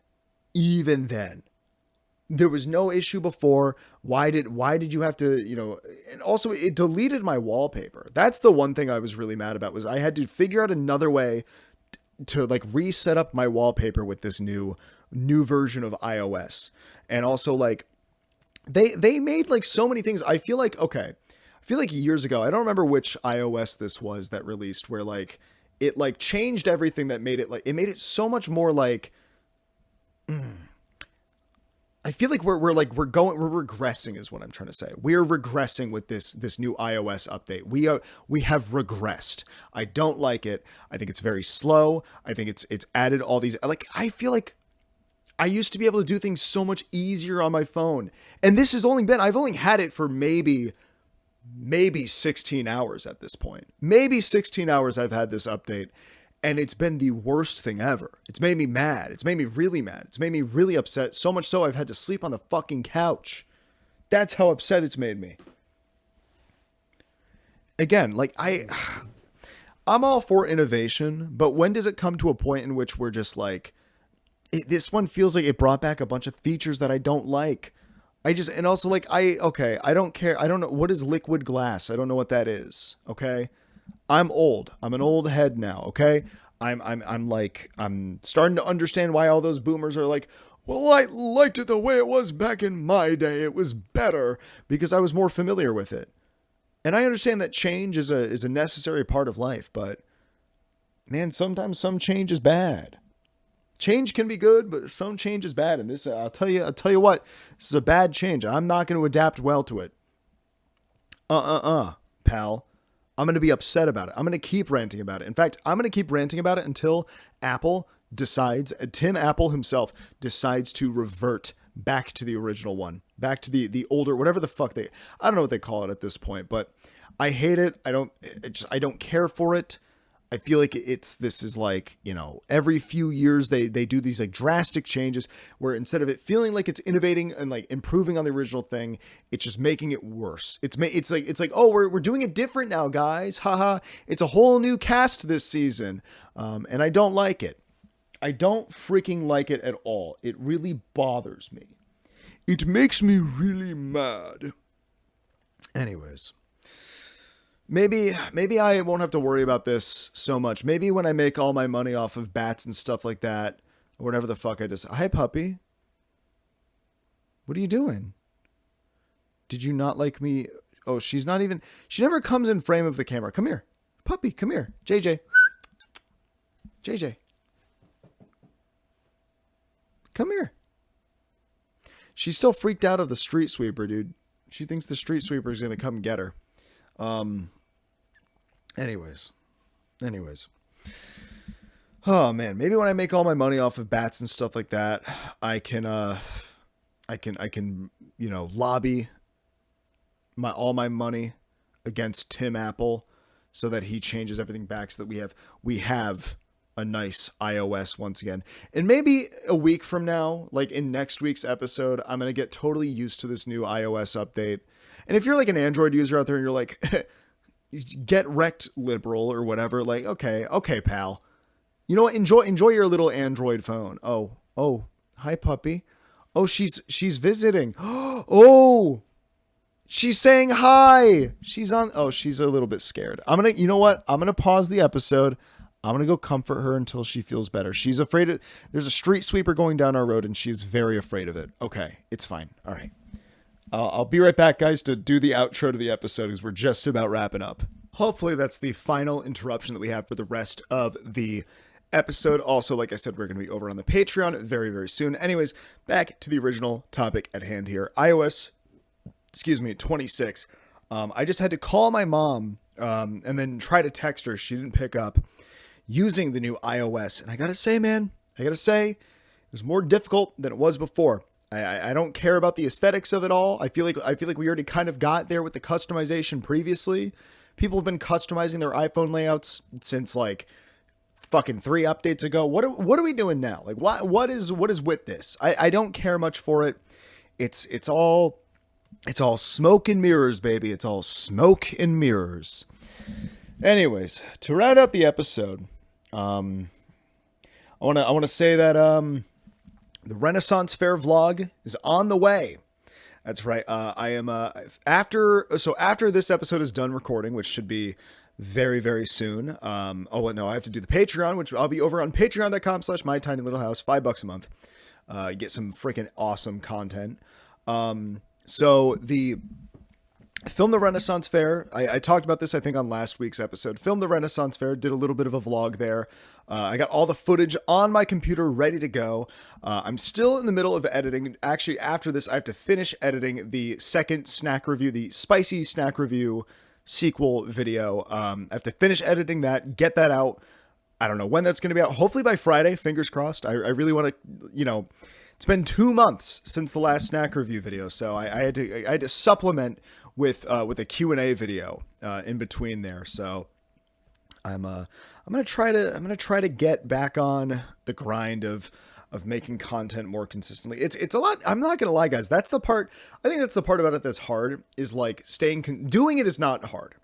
there was no issue before. Why did you have to, and also it deleted my wallpaper. That's the one thing I was really mad about, was I had to figure out another way to like reset up my wallpaper with this new version of iOS. And also like they made like so many things. I feel like years ago, I don't remember which iOS this was that released, where like it like changed everything that made it like, it made it so much more like, I feel like we're regressing is what I'm trying to say. We are regressing with this new iOS update. We have regressed. I don't like it. I think it's very slow. I think it's added all these, like, I feel like I used to be able to do things so much easier on my phone. And this has only been, I've only had it for maybe 16 hours at this point. Maybe 16 hours I've had this update. And it's been the worst thing ever. It's made me mad. It's made me really mad. It's made me really upset. So much so I've had to sleep on the fucking couch. That's how upset it's made me. Again, like I'm all for innovation, but when does it come to a point in which we're just like, this one feels like it brought back a bunch of features that I don't like. And also like, I don't care. I don't know. What is liquid glass? I don't know what that is. Okay. I'm old. I'm an old head now. Okay. I'm starting to understand why all those boomers are like, well, I liked it the way it was back in my day. It was better because I was more familiar with it. And I understand that change is a necessary part of life, but man, sometimes some change is bad. Change can be good, but some change is bad. And this, I'll tell you what, this is a bad change. I'm not going to adapt well to it. Pal. I'm going to be upset about it. I'm going to keep ranting about it. In fact, I'm going to keep ranting about it until Apple decides, Tim Apple himself decides to revert back to the original one, back to the older, whatever the fuck I don't know what they call it at this point, but I hate it. I don't care for it. I feel like this is like, every few years they do these like drastic changes where instead of it feeling like it's innovating and like improving on the original thing, it's just making it worse. It's like, oh, we're doing it different now, guys. Haha. It's a whole new cast this season. And I don't like it. I don't freaking like it at all. It really bothers me. It makes me really mad. Anyways. Maybe I won't have to worry about this so much. Maybe when I make all my money off of bats and stuff like that, or whatever the fuck I just... Hi, puppy. What are you doing? Did you not like me? Oh, she's not even... She never comes in frame of the camera. Come here. Puppy, come here. JJ. JJ. Come here. She's still freaked out of the street sweeper, dude. She thinks the street sweeper is going to come get her. Anyways. Oh man, maybe when I make all my money off of bats and stuff like that, I can lobby all my money against Tim Apple so that he changes everything back so that we have a nice iOS once again. And maybe a week from now, like in next week's episode, I'm going to get totally used to this new iOS update. And if you're like an Android user out there and you're like, get wrecked liberal or whatever, like, okay, pal. You know what? Enjoy your little Android phone. Oh, hi, puppy. Oh, she's visiting. Oh, she's saying hi. She's a little bit scared. You know what? I'm going to pause the episode. I'm going to go comfort her until she feels better. She's afraid there's a street sweeper going down our road and she's very afraid of it. Okay, it's fine. All right. I'll be right back, guys, to do the outro to the episode because we're just about wrapping up. Hopefully that's the final interruption that we have for the rest of the episode. Also, like I said, we're going to be over on the Patreon very, very soon. Anyways, back to the original topic at hand here. iOS, 26. I just had to call my mom and then try to text her. She didn't pick up using the new iOS. And I got to say, man, it was more difficult than it was before. I don't care about the aesthetics of it all. I feel like we already kind of got there with the customization previously. People have been customizing their iPhone layouts since like fucking 3 updates ago. What are we doing now? Like what is with this? I don't care much for it. It's all smoke and mirrors, baby. It's all smoke and mirrors. Anyways, to round out the episode, I want to say that the Renaissance Fair vlog is on the way. That's right. I am after this episode is done recording, which should be very, very soon. I have to do the Patreon, which I'll be over on patreon.com/mytinylittle house, $5 a month. Get some freaking awesome content. So the I filmed the Renaissance Fair. I talked about this, I think, on last week's episode. Filmed the Renaissance Fair, did a little bit of a vlog there. I got all the footage on my computer ready to go. I'm still in the middle of editing. Actually, after this, I have to finish editing the second snack review, the spicy snack review sequel video. I have to finish editing that, get that out. I don't know when that's going to be out. Hopefully by Friday, fingers crossed. I really want to, it's been 2 months since the last snack review video, so I had to supplement with a Q&A video in between there. So I'm gonna try to get back on the grind of making content more consistently. It's a lot. I'm not gonna lie, guys. That's the part. I think that's the part about it that's hard. Is like doing it is not hard,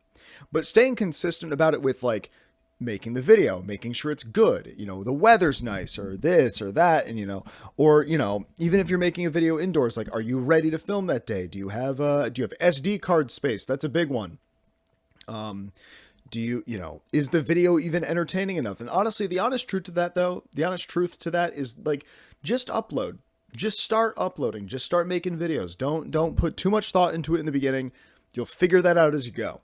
but staying consistent about it with like making the video, making sure it's good, the weather's nice or this or that. And, or, even if you're making a video indoors, like, are you ready to film that day? Do you have SD card space? That's a big one. Is the video even entertaining enough? And honestly, the honest truth to that is like, just upload, just start uploading, just start making videos. Don't put too much thought into it in the beginning. You'll figure that out as you go.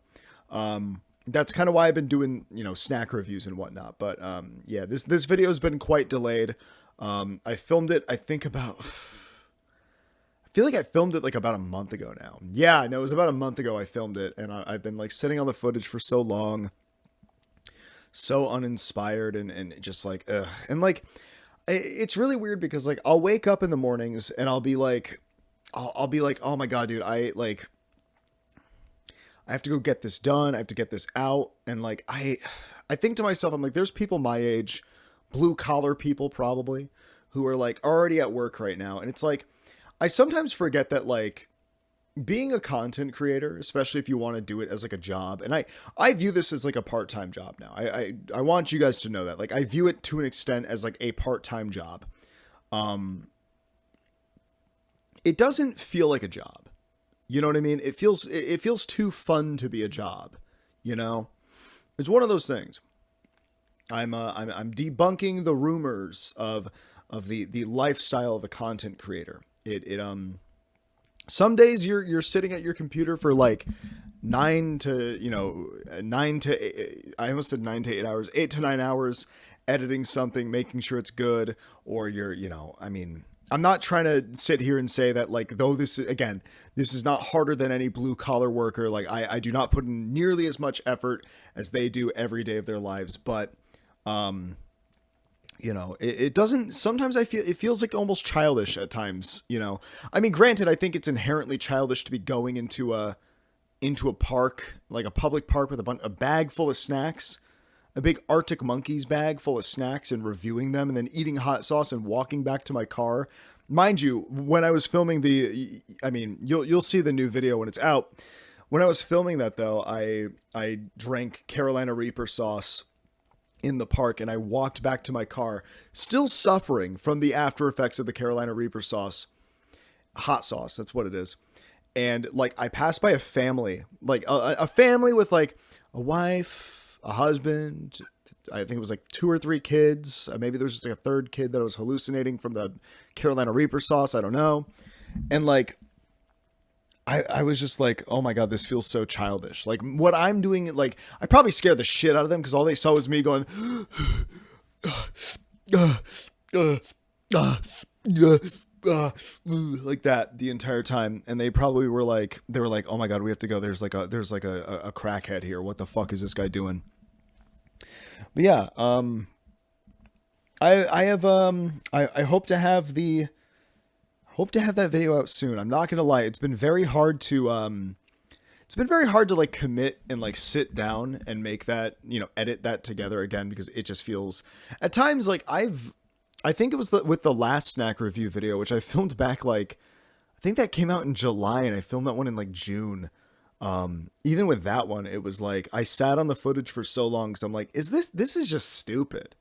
That's kind of why I've been doing, snack reviews and whatnot. But, yeah, this video has been quite delayed. I filmed it, I feel like I filmed it like about a month ago now. Yeah, no, it was about a month ago I filmed it. And I've been like sitting on the footage for so long, so uninspired and just like, ugh. And like, it's really weird because like, I'll wake up in the mornings and I'll be like, oh my God, dude, I have to go get this done. I have to get this out. And like, I think to myself, I'm like, there's people my age, blue collar people probably, who are like already at work right now. And it's like, I sometimes forget that like being a content creator, especially if you want to do it as like a job. And I view this as like a part-time job now. I want you guys to know that, like, I view it to an extent as like a part-time job. It doesn't feel like a job. You know what I mean? It feels too fun to be a job, It's one of those things. I'm debunking the rumors of the lifestyle of a content creator. Some days you're sitting at your computer for like 9 to 8 hours, 8 to 9 hours editing something, making sure it's good, or I'm not trying to sit here and say that like, though this is not harder than any blue collar worker. Like I do not put in nearly as much effort as they do every day of their lives. But, it doesn't, sometimes it feels like almost childish at times, granted, I think it's inherently childish to be going into a park, like a public park with a bag full of snacks, a big Arctic Monkeys bag full of snacks and reviewing them and then eating hot sauce and walking back to my car. Mind you, when I was filming you'll see the new video when it's out. When I was filming that though, I drank Carolina Reaper sauce in the park and I walked back to my car still suffering from the after effects of the Carolina Reaper sauce. Hot sauce, that's what it is. And like, I passed by a family, like a family with like a wife, a husband, I think it was like 2 or 3 kids. Maybe there was just like a third kid that was hallucinating from the Carolina Reaper sauce. I don't know. And like, I was just like, oh my God, this feels so childish. Like what I'm doing, like I probably scared the shit out of them because all they saw was me going, like that the entire time. And they probably were like, oh my God, we have to go. There's like a crackhead here. What the fuck is this guy doing? But yeah, I hope to have that video out soon. I'm not gonna lie, it's been very hard to like commit and like sit down and make that, edit that together again, because it just feels at times like I think it was with the last snack review video, which I filmed back like, I think that came out in July and I filmed that one in like June. Even with that one, it was like, I sat on the footage for so long because I'm like, this is just stupid.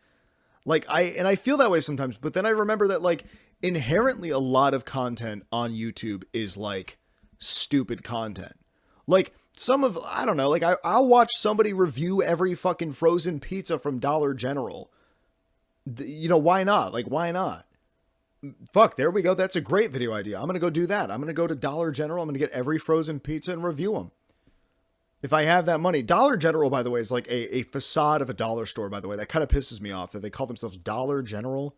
Like I feel that way sometimes, but then I remember that like inherently a lot of content on YouTube is like stupid content. Like I don't know, like I'll watch somebody review every fucking frozen pizza from Dollar General. Why not? Like, why not? Fuck, there we go. That's a great video idea. I'm going to go do that. I'm going to go to Dollar General. I'm going to get every frozen pizza and review them. If I have that money, Dollar General, by the way, is like a facade of a dollar store, by the way. That kind of pisses me off that they call themselves Dollar General.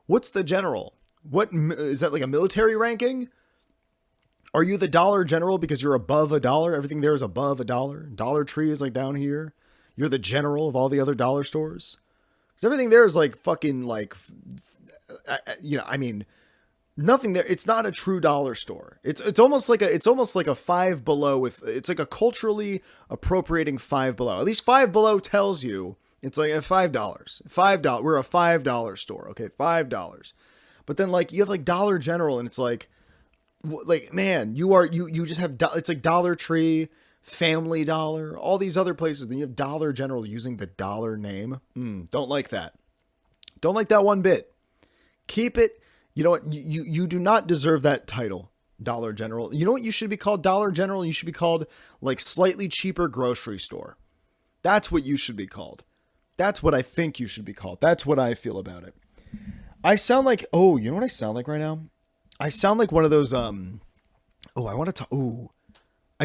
What's the general? What is that, like a military ranking? Are you the Dollar General because you're above a dollar? Everything there is above a dollar. Dollar Tree is like down here. You're the general of all the other dollar stores. Because everything there is like fucking like, I mean, nothing there. It's not a true dollar store. It's almost like a Five Below with, it's like a culturally appropriating Five Below. At least Five Below tells you it's like $5. $5. We're a $5 store. Okay, $5. But then like you have like Dollar General, and it's like man, you just have it's like Dollar Tree, Family Dollar, all these other places. Then you have Dollar General using the dollar name. Don't like that. Don't like that one bit. Keep it. You know what? You do not deserve that title, Dollar General. You know what you should be called, Dollar General? You should be called like slightly cheaper grocery store. That's what you should be called. That's what I think you should be called. That's what I feel about it. I sound like, you know what I sound like right now? I sound like one of those, I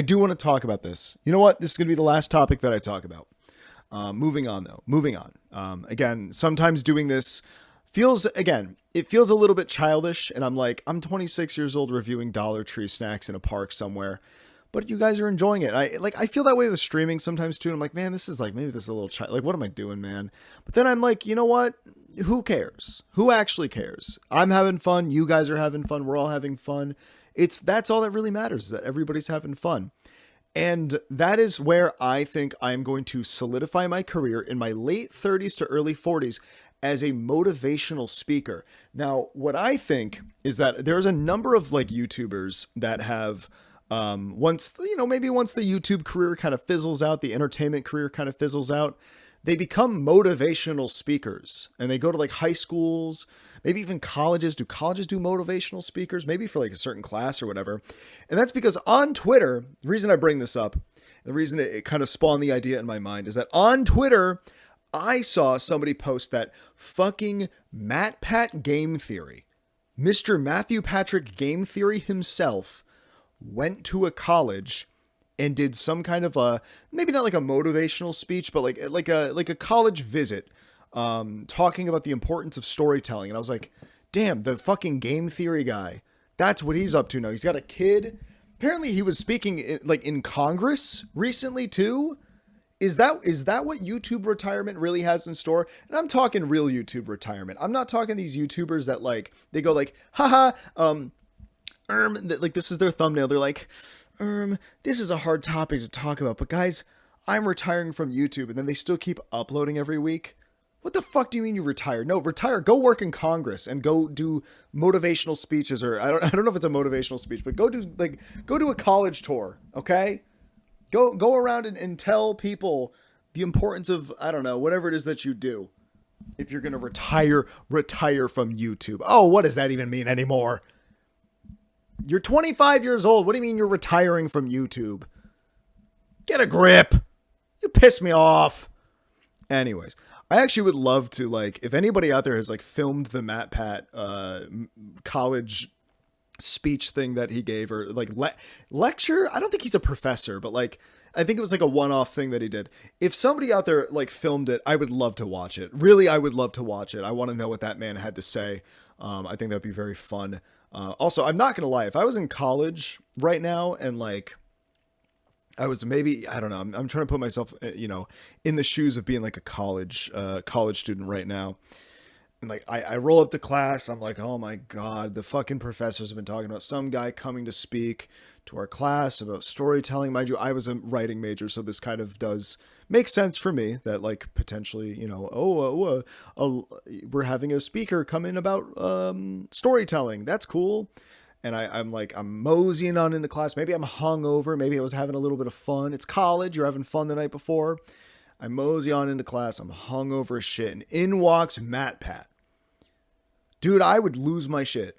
do want to talk about this. You know what? This is going to be the last topic that I talk about. Moving on. Again, sometimes doing this it feels a little bit childish, and I'm 26 years old reviewing Dollar Tree snacks in a park somewhere, but you guys are enjoying it. I feel that way with streaming sometimes too. And I'm like, man, this is like, maybe this is a little like, what am I doing, man? But then I'm like, you know what? Who cares? Who actually cares? I'm having fun. You guys are having fun. We're all having fun. That's all that really matters, is that everybody's having fun. And that is where I think I'm going to solidify my career in my late 30s to early 40s as a motivational speaker. Now, what I think is that there's a number of like YouTubers that have once the YouTube career kind of fizzles out, the entertainment career kind of fizzles out, they become motivational speakers, and they go to like high schools, maybe even colleges. Do colleges do motivational speakers? Maybe for like a certain class or whatever. And that's because on Twitter, the reason I bring this up, the reason it kind of spawned the idea in my mind, is that on Twitter, I saw somebody post that fucking MatPat Game Theory, Mr. Matthew Patrick Game Theory himself, went to a college and did some kind of maybe not like a motivational speech, but like a college visit, talking about the importance of storytelling. And I was like, damn, the fucking game theory guy, that's what he's up to now. He's got a kid. Apparently he was speaking in Congress recently too. Is that what YouTube retirement really has in store? And I'm talking real YouTube retirement. I'm not talking these YouTubers that like, they go like, haha, like this is their thumbnail. They're like, this is a hard topic to talk about, but guys, I'm retiring from YouTube. And then they still keep uploading every week. What the fuck do you mean you retire? No, retire, go work in Congress and go do motivational speeches, or I don't know if it's a motivational speech, but go do a college tour. Okay. Go around and tell people the importance of, I don't know, whatever it is that you do. If you're going to retire from YouTube. Oh, what does that even mean anymore? You're 25 years old. What do you mean you're retiring from YouTube? Get a grip. You piss me off. Anyways, I actually would love to, like, if anybody out there has like filmed the MatPat college speech thing that he gave, or like lecture. I don't think he's a professor, but like, I think it was like a one-off thing that he did. If somebody out there like filmed it, I would love to watch it. Really, I would love to watch it. I want to know what that man had to say. I think that'd be very fun. Also, I'm not going to lie. If I was in college right now and like I was maybe, I don't know, I'm trying to put myself, in the shoes of being like a college student right now. And like, I roll up to class. I'm like, oh my God, the fucking professors have been talking about some guy coming to speak to our class about storytelling. Mind you, I was a writing major, so this kind of does make sense for me that like potentially, we're having a speaker come in about storytelling. That's cool. And I'm moseying on into class. Maybe I'm hungover. Maybe I was having a little bit of fun. It's college. You're having fun the night before. I mosey on into class. I'm hungover as shit. And in walks MatPat. Dude, I would lose my shit.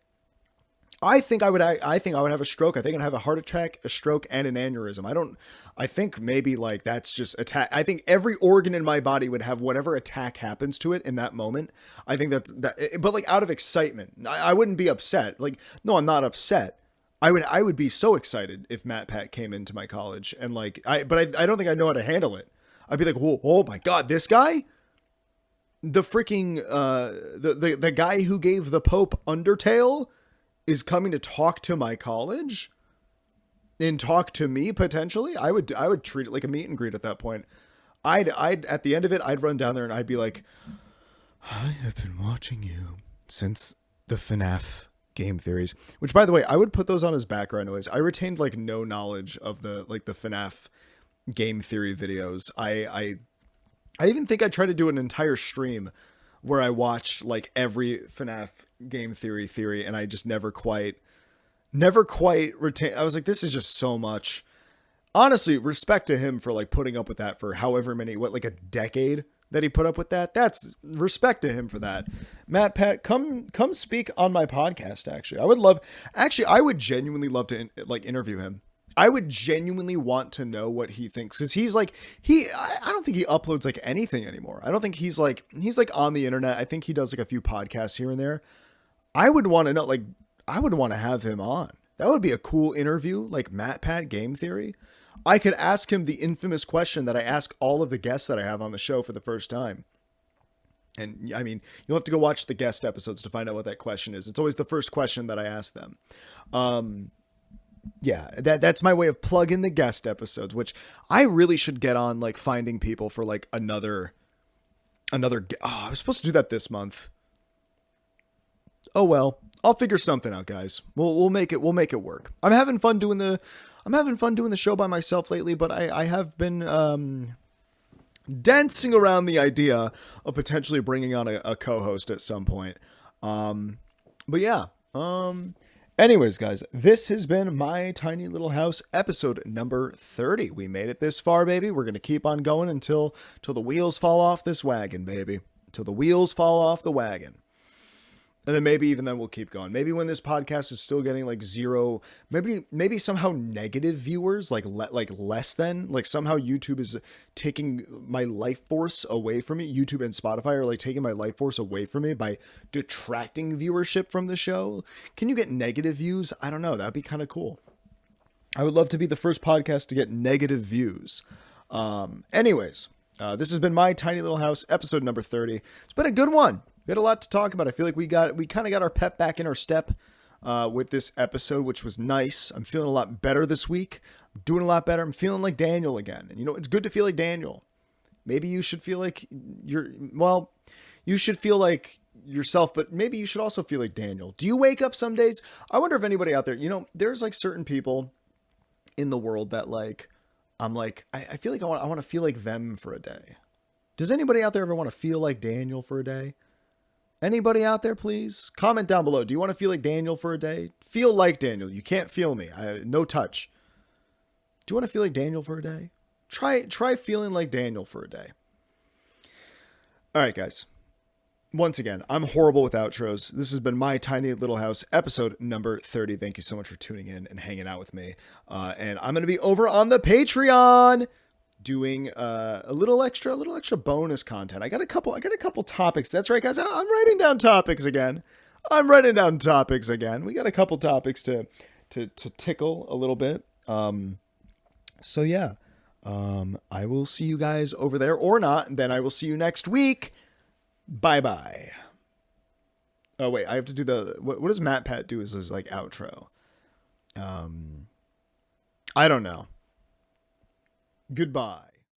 I think I would have a stroke. I think I'd have a heart attack, a stroke, and an aneurysm. I think maybe like that's just attack. I think every organ in my body would have whatever attack happens to it in that moment. I think but like out of excitement, I wouldn't be upset. Like, no, I'm not upset. I would be so excited if Matt Pat came into my college and like I don't think I know how to handle it. I'd be like, whoa, oh my god, this guy, the freaking the guy who gave the Pope Undertale is coming to talk to my college and talk to me potentially. I would treat it like a meet and greet at that point. I'd at the end of it, I'd run down there and I'd be like, I have been watching you since the FNAF game theories, which by the way, I would put those on as background noise. I retained like no knowledge of the FNAF game theory videos. I even think I tried to do an entire stream where I watched like every FNAF game theory and I just never quite retain. I was like, this is just so much. Honestly, respect to him for like putting up with that for however many, like a decade that he put up with that. That's respect to him for that. Matt Pat, come speak on my podcast. I would genuinely love to like interview him. I would genuinely want to know what he thinks. Cause he's like, I don't think he uploads like anything anymore. I don't think he's like on the internet. I think he does like a few podcasts here and there. I would want to know, like, I would want to have him on. That would be a cool interview, like Matt Pat Game Theory. I could ask him the infamous question that I ask all of the guests that I have on the show for the first time. And I mean, you'll have to go watch the guest episodes to find out what that question is. It's always the first question that I ask them. Yeah, that's my way of plugging the guest episodes, which I really should get on, like finding people for like another. Oh, I was supposed to do that this month. Oh well, I'll figure something out, guys. We'll make it work. I'm having fun doing the show by myself lately, but I have been dancing around the idea of potentially bringing on a co-host at some point. But yeah. Anyways, guys, this has been My Tiny Little House episode number 30. We made it this far, baby. We're gonna keep on going until the wheels fall off this wagon, baby. Until the wheels fall off the wagon. And then maybe even then we'll keep going. Maybe when this podcast is still getting like zero, maybe somehow negative viewers, like less than, like somehow YouTube is taking my life force away from me. YouTube and Spotify are like taking my life force away from me by detracting viewership from the show. Can you get negative views? I don't know. That'd be kind of cool. I would love to be the first podcast to get negative views. Anyways, this has been My Tiny Little House episode number 30. It's been a good one. We had a lot to talk about. I feel like we kind of got our pep back in our step with this episode, which was nice. I'm feeling a lot better this week. I'm doing a lot better. I'm feeling like Daniel again. And you know, it's good to feel like Daniel. Maybe you should feel like you should feel like yourself, but maybe you should also feel like Daniel. Do you wake up some days? I wonder if anybody out there, you know, there's like certain people in the world that like, I'm like, I feel like I want to feel like them for a day. Does anybody out there ever want to feel like Daniel for a day? Anybody out there, please comment down below. Do you want to feel like Daniel for a day? Feel like Daniel. You can't feel me. No touch. Do you want to feel like Daniel for a day? Try feeling like Daniel for a day. All right, guys. Once again, I'm horrible with outros. This has been My Tiny Little House, episode number 30. Thank you so much for tuning in and hanging out with me. And I'm going to be over on the Patreon doing a little extra bonus content. I got a couple topics. That's right, guys. I'm writing down topics again. We got a couple topics to tickle a little bit. So yeah. I will see you guys over there or not. And then I will see you next week. Bye-bye. Oh wait, I have to do what does Matt Pat do as his like outro? I don't know. Goodbye.